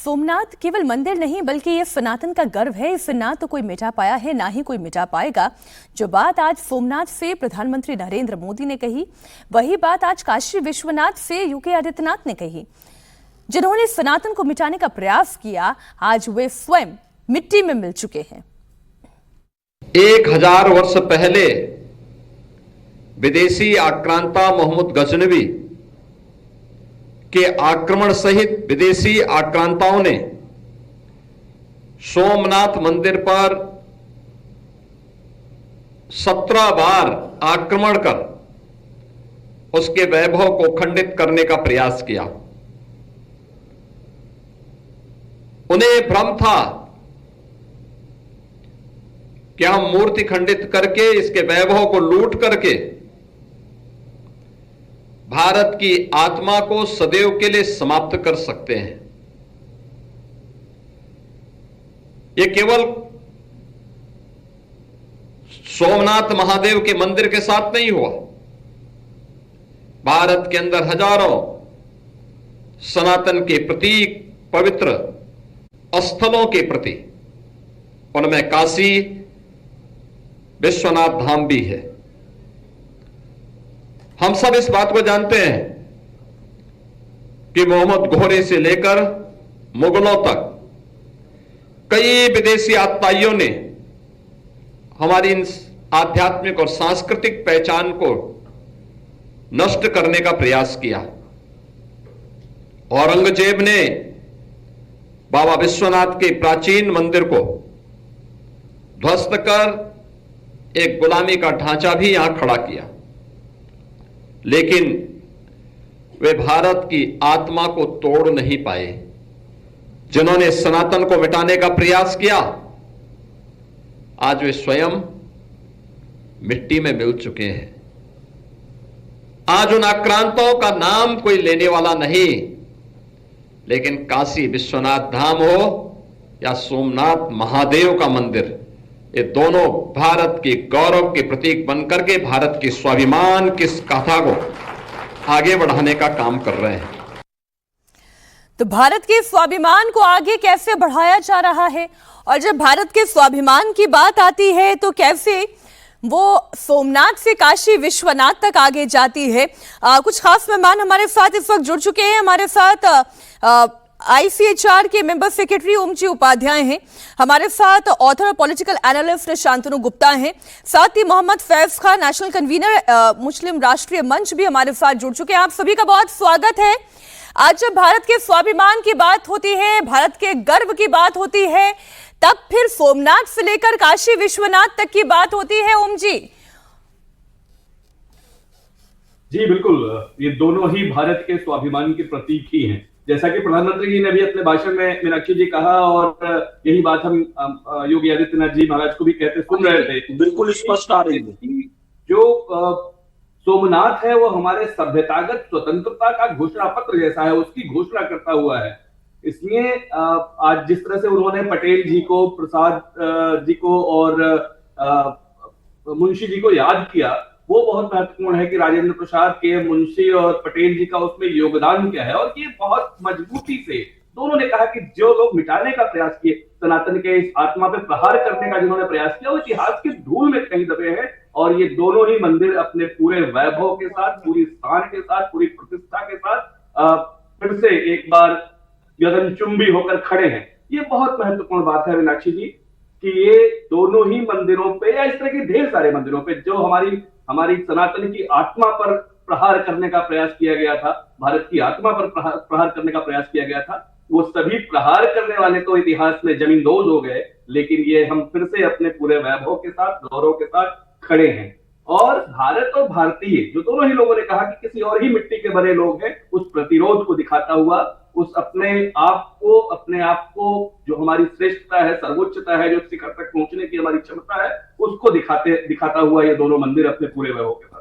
सोमनाथ केवल मंदिर नहीं बल्कि ये सनातन का गर्व है। इसे ना तो कोई मिटा पाया है, ना ही कोई मिटा पाएगा। जो बात आज सोमनाथ से प्रधानमंत्री नरेंद्र मोदी ने कही, वही बात आज काशी विश्वनाथ से योगी आदित्यनाथ ने कही। जिन्होंने सनातन को मिटाने का प्रयास किया, आज वे स्वयं मिट्टी में मिल चुके हैं। 1000 वर्ष पहले विदेशी आक्रांता मोहम्मद गजनवी के आक्रमण सहित विदेशी आक्रांताओं ने सोमनाथ मंदिर पर 17 बार आक्रमण कर उसके वैभव को खंडित करने का प्रयास किया। उन्हें भ्रम था कि हम मूर्ति खंडित करके इसके वैभव को लूट करके भारत की आत्मा को सदैव के लिए समाप्त कर सकते हैं। यह केवल सोमनाथ महादेव के मंदिर के साथ नहीं हुआ। भारत के अंदर हजारों सनातन के प्रतीक पवित्र स्थलों के प्रति, उनमें काशी विश्वनाथ धाम भी है। हम सब इस बात को जानते हैं कि मोहम्मद घोरी से लेकर मुगलों तक कई विदेशी आतताइयों ने हमारी इन आध्यात्मिक और सांस्कृतिक पहचान को नष्ट करने का प्रयास किया। औरंगजेब ने बाबा विश्वनाथ के प्राचीन मंदिर को ध्वस्त कर एक गुलामी का ढांचा भी यहां खड़ा किया, लेकिन वे भारत की आत्मा को तोड़ नहीं पाए। जिन्होंने सनातन को मिटाने का प्रयास किया, आज वे स्वयं मिट्टी में मिल चुके हैं। आज उन आक्रांतों का नाम कोई लेने वाला नहीं, लेकिन काशी विश्वनाथ धाम हो या सोमनाथ महादेव का मंदिर, ये दोनों भारत के गौरव के प्रतीक बनकर के भारत के स्वाभिमान की गाथा को आगे बढ़ाने का काम कर रहे हैं। तो भारत के स्वाभिमान को आगे कैसे बढ़ाया जा रहा है, और जब भारत के स्वाभिमान की बात आती है तो कैसे वो सोमनाथ से काशी विश्वनाथ तक आगे जाती है। कुछ खास मेहमान हमारे साथ इस वक्त जुड़ चुके हैं। हमारे साथ ICHR के मेंबर सेक्रेटरी ओमजी उपाध्याय हैं, हमारे साथ ऑथर और पॉलिटिकल एनालिस्ट शांतनु गुप्ता हैं, साथ ही मोहम्मद फैज खान नेशनल कन्वीनर मुस्लिम राष्ट्रीय मंच भी हमारे साथ जुड़ चुके हैं। आप सभी का बहुत स्वागत है। आज जब भारत के स्वाभिमान की बात होती है, भारत के गर्व की बात होती है, तब फिर सोमनाथ से लेकर काशी विश्वनाथ तक की बात होती है। ओम जी बिल्कुल, ये दोनों ही भारत के स्वाभिमान के प्रतीक ही हैं। जैसा कि प्रधानमंत्री जी ने भी अपने भाषण में मीनाक्षी जी कहा, और यही बात हम योगी आदित्यनाथ जी महाराज को भी कहते सुन रहे थे। बिल्कुल स्पष्ट आ रही है। जो सोमनाथ है वो हमारे सभ्यतागत स्वतंत्रता का घोषणा पत्र जैसा है, उसकी घोषणा करता हुआ है। इसलिए आज जिस तरह से उन्होंने पटेल जी को, प्रसाद जी को और मुंशी जी को याद किया, वो बहुत महत्वपूर्ण है कि राजेंद्र प्रसाद के, मुंशी और पटेल जी का उसमें योगदान क्या है। और ये बहुत मजबूती से दोनों ने कहा कि जो लोग मिटाने का प्रयास किए, सनातन के इस आत्मा पे प्रहार करने का जिन्होंने प्रयास किया, वो इतिहास की धूल में कहीं दबे हैं। और ये दोनों ही मंदिर अपने पूरे वैभव के साथ, पूरी स्थान के साथ, पूरी प्रतिष्ठा के साथ फिर से एक बार गगनचुंबी होकर खड़े हैं। ये बहुत महत्वपूर्ण बात है मीनाक्षी जी, कि ये दोनों ही मंदिरों पे या इस तरह के ढेर सारे मंदिरों पे जो हमारी सनातन की आत्मा पर प्रहार करने का प्रयास किया गया था, भारत की आत्मा पर प्रहार करने का प्रयास किया गया था, वो सभी प्रहार करने वाले तो इतिहास में जमींदोज हो गए, लेकिन ये हम फिर से अपने पूरे वैभव के साथ, गौरव के साथ खड़े हैं। और भारत और भारतीय, जो दोनों ही लोगों ने कहा कि किसी और ही मिट्टी के बने लोग हैं, उस प्रतिरोध को दिखाता हुआ, उस अपने आप को जो हमारी श्रेष्ठता है, सर्वोच्चता है, जो शिखर तक पहुंचने की हमारी क्षमता है, उसको दिखाता हुआ ये दोनों मंदिर अपने पूरे वैभव के साथ